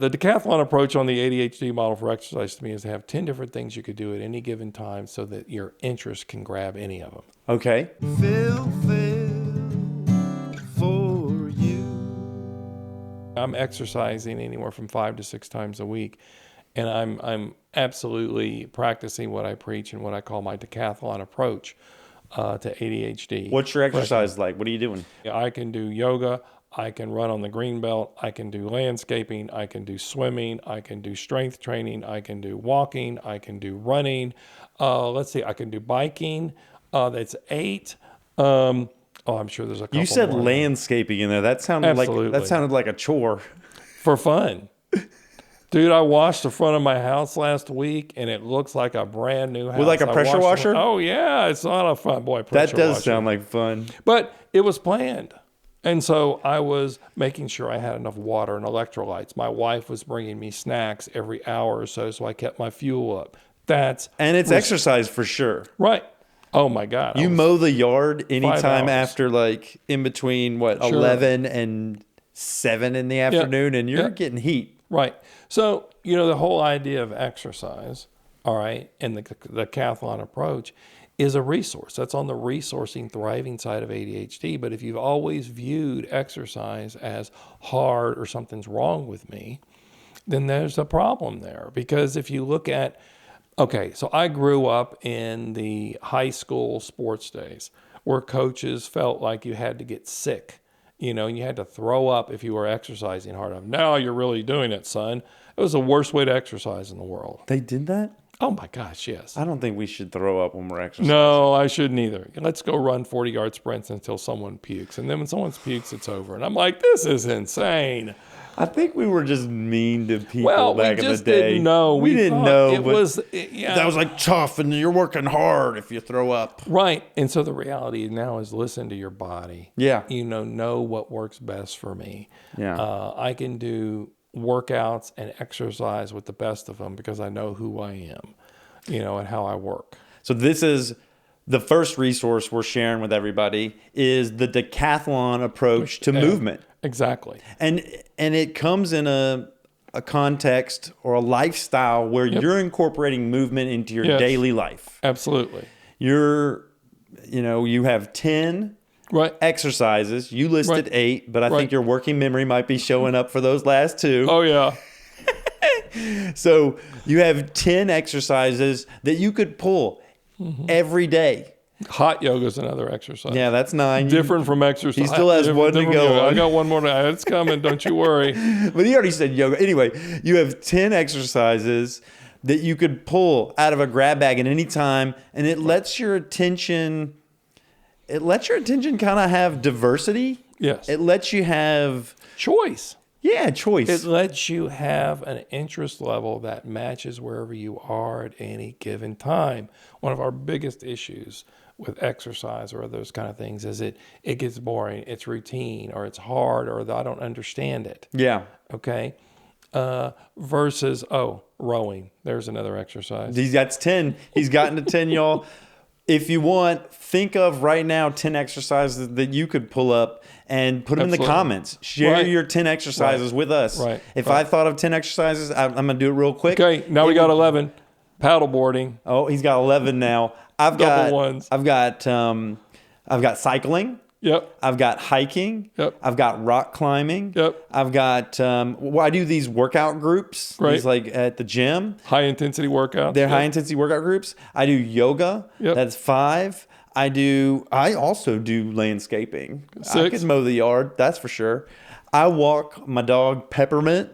The decathlon approach on the ADHD model for exercise to me is to have 10 different things you could do at any given time so that your interest can grab any of them. Okay. Phil for you. I'm exercising anywhere from 5 to 6 times a week, and I'm absolutely practicing what I preach and what I call my decathlon approach to ADHD. What's your exercise like? What are you doing? I can do yoga. I can run on the green belt. I can do landscaping. I can do swimming. I can do strength training. I can do walking. I can do running. I can do biking. That's 8. I'm sure there's a couple You said more. landscaping in there. That sounded like a chore. For fun. Dude, I washed the front of my house last week, and it looks like a brand new house. With like a pressure washer? Oh, yeah. It's not a fun, boy, pressure That does washer. sound like fun. But it was planned. And so I was making sure I had enough water and electrolytes. My wife was bringing me snacks every hour or so I kept my fuel up. And it's exercise for sure. Right. Oh, my God. You mow the yard anytime 5 hours. after like in between, Sure. 11 and 7 in the afternoon, and you're getting heat. Right. So, the whole idea of exercise, all right, and the decathlon approach is a resource. That's on the resourcing, thriving side of ADHD. But if you've always viewed exercise as hard or something's wrong with me, then there's a problem there. Because if you look at, so I grew up in the high school sports days where coaches felt like you had to get sick, and you had to throw up if you were exercising hard enough. Now you're really doing it, son. It was the worst way to exercise in the world. They did that? Oh my gosh, yes. I don't think we should throw up when we're exercising. No, I shouldn't either. Let's go run 40-yard sprints until someone pukes. And then when someone pukes, it's over. And I'm like, this is insane. I think we were just mean to people back in the day. We just didn't know. We didn't know. It was, yeah. That was like tough, and you're working hard if you throw up. Right. And so the reality now is listen to your body. Yeah. Know what works best for me. Yeah. I can do workouts and exercise with the best of them because I know who I am, and how I work. So this is the first resource we're sharing with everybody is the decathlon approach to movement. Exactly. And it comes in a context or a lifestyle where you're incorporating movement into your daily life. Absolutely. You have 10 exercises. You listed 8, but I think your working memory might be showing up for those last 2. Oh, yeah. So you have 10 exercises that you could pull every day. Hot yoga is another exercise. Yeah, that's 9. Different from exercise. He still has one to go on. I got one more. It's coming. Don't you worry. But he already said yoga. Anyway, you have 10 exercises that you could pull out of a grab bag at any time, and it lets your attention kind of have diversity. Yes. It lets you have choice. Yeah, choice. It lets you have an interest level that matches wherever you are at any given time. One of our biggest issues with exercise or those kind of things is it gets boring, it's routine, or it's hard, or I don't understand it. Yeah. Okay. Versus, rowing. There's another exercise. That's 10. He's gotten to 10, y'all. If you want, think of right now 10 exercises that you could pull up and put them in the comments. Share your 10 exercises with us. Right. If I thought of 10 exercises, I'm going to do it real quick. Okay, now we got 11. Paddleboarding. Oh, he's got 11 now. I've got cycling. Yep. I've got hiking. Yep. I've got rock climbing. Yep. I've got, I do these workout groups. Right. These like at the gym. High intensity workouts. They're high intensity workout groups. I do yoga. Yep. That's 5. I also do landscaping. 6. I can mow the yard. That's for sure. I walk my dog Peppermint.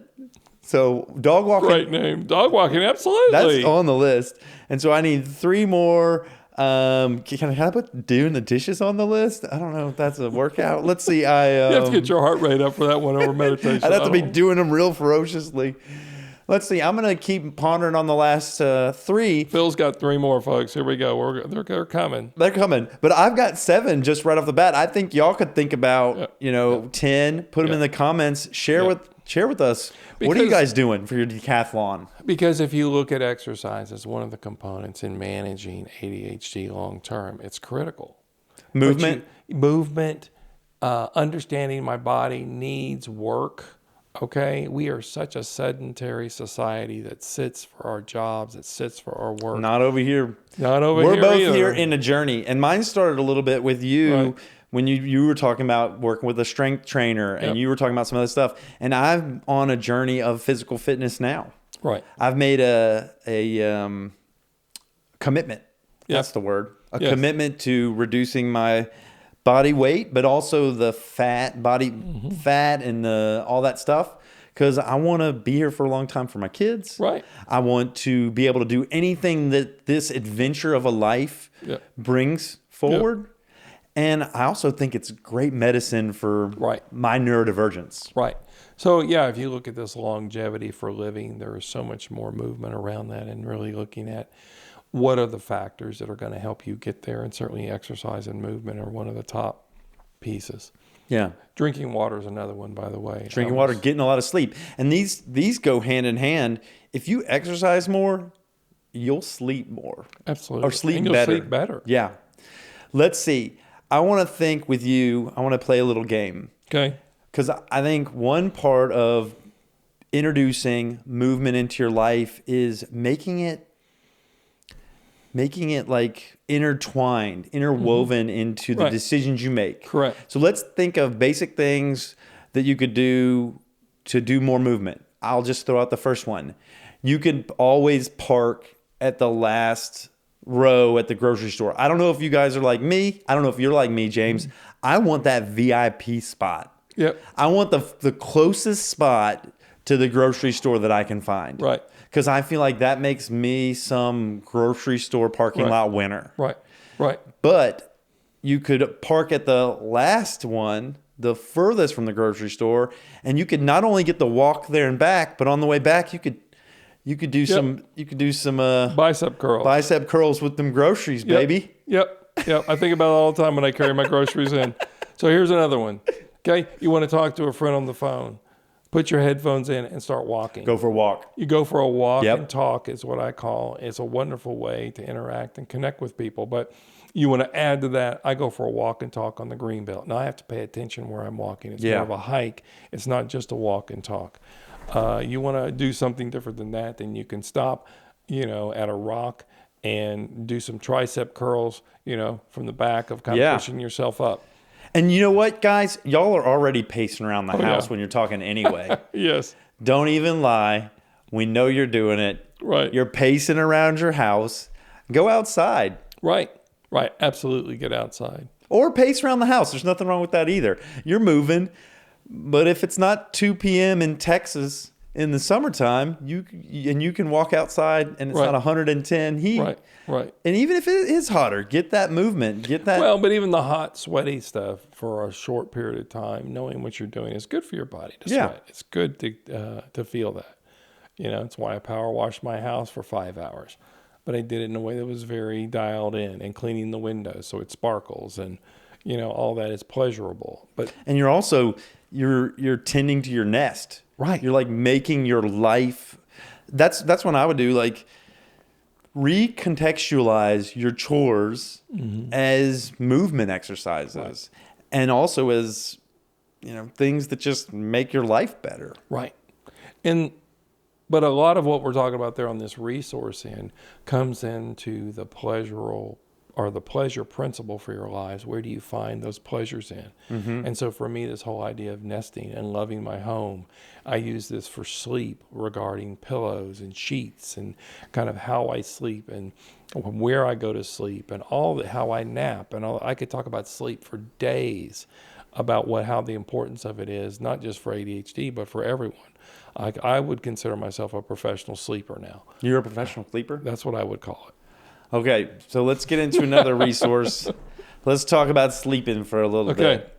So dog walking. Great name. Dog walking. Absolutely. That's on the list. And so I need 3 more. Can I put doing the dishes on the list? I don't know if that's a workout. Let's see. You have to get your heart rate up for that one over meditation. I'd have to be doing them real ferociously. Let's see. I'm going to keep pondering on the last 3. Phil's got 3 more, folks. Here we go. They're coming. They're coming. But I've got 7 just right off the bat. I think y'all could think about, 10, put them in the comments, share with us. What are you guys doing for your decathlon? Because if you look at exercise as one of the components in managing ADHD long term, it's critical. Movement, understanding my body needs work. Okay, we are such a sedentary society that sits for our jobs, that sits for our work. Not over here. Not over We're here both either. here in a journey, and mine started a little bit with you Right. when you were talking about working with a strength trainer, and Yep. you were talking about some other stuff. And I'm on a journey of physical fitness now. Right. I've made a commitment. That's Yep. the word. A Yes. commitment to reducing my body weight, but also the body fat and all that stuff. Because I want to be here for a long time for my kids. Right. I want to be able to do anything that this adventure of a life Yep. brings forward. And I also think it's great medicine for Right. my neurodivergence. Right. So, yeah, if you look at this longevity for living, there is so much more movement around that, and really looking at what are the factors that are going to help you get there. And certainly exercise and movement are one of the top pieces. Yeah. Drinking water is another one, by the way. Drinking water, getting a lot of sleep. And these go hand in hand. If you exercise more, you'll sleep more. Absolutely. Or sleep and you'll better. sleep better. Yeah. Let's see. I want to think with you. I want to play a little game. Okay. Because I think one part of introducing movement into your life is making it like intertwined, interwoven into the Right. decisions you make. Correct. So let's think of basic things that you could do to do more movement. I'll just throw out the first one. You could always park at the last row at the grocery store. I don't know if you guys are like me. I don't know if you're like me, James. I want that VIP spot. Yep. I want the closest spot to the grocery store that I can find. Right. Because I feel like that makes me some grocery store parking Right. lot winner. Right. Right. But you could park at the last one, the furthest from the grocery store, and you could not only get the walk there and back, but on the way back you could do some Bicep curls. bicep curls with them groceries, Yep. baby. Yep. Yep. I think about it all the time when I carry my groceries in. So here's another one. Okay. You want to talk to a friend on the phone. Put your headphones in and start walking. Go for a walk. You go for a walk Yep. and talk is what I call. It's a wonderful way to interact and connect with people. But you want to add to that, I go for a walk and talk on the Greenbelt. Now I have to pay attention where I'm walking. It's Yeah. more of a hike. It's not just a walk and talk. You want to do something different than that, then you can stop, at a rock and do some tricep curls, from the back of kind Yeah. of pushing yourself up. And you know what, guys? Y'all are already pacing around the house yeah. when you're talking anyway. Yes. Don't even lie. We know you're doing it. Right. You're pacing around your house. Go outside. Right. Right. Absolutely. Get outside. Or pace around the house. There's nothing wrong with that either. You're moving. But if it's not 2 p.m. in Texas in the summertime, you can walk outside and it's Right. not 110 heat. Right. Right. And even if it is hotter, get that movement. Get that. Well, but even the hot, sweaty stuff for a short period of time, knowing what you're doing is good for your body to Yeah. sweat. It's good to feel that. It's why I power washed my house for 5 hours. But I did it in a way that was very dialed in and cleaning the windows so it sparkles and, all that is pleasurable. But And you're also you're tending to your nest. Right. You're like making your life. That's when I would do like recontextualize your chores as movement exercises and also as things that just make your life better. Right. But a lot of what we're talking about there on this resource end comes into the pleasure principle for your lives. Where do you find those pleasures in? And so for me, this whole idea of nesting and loving my home, I use this for sleep regarding pillows and sheets and kind of how I sleep and where I go to sleep and how I nap. And I could talk about sleep for days, about how the importance of it is, not just for ADHD, but for everyone. I would consider myself a professional sleeper now. You're a professional sleeper? That's what I would call it. Okay, so let's get into another resource. Let's talk about sleeping for a little Okay. bit.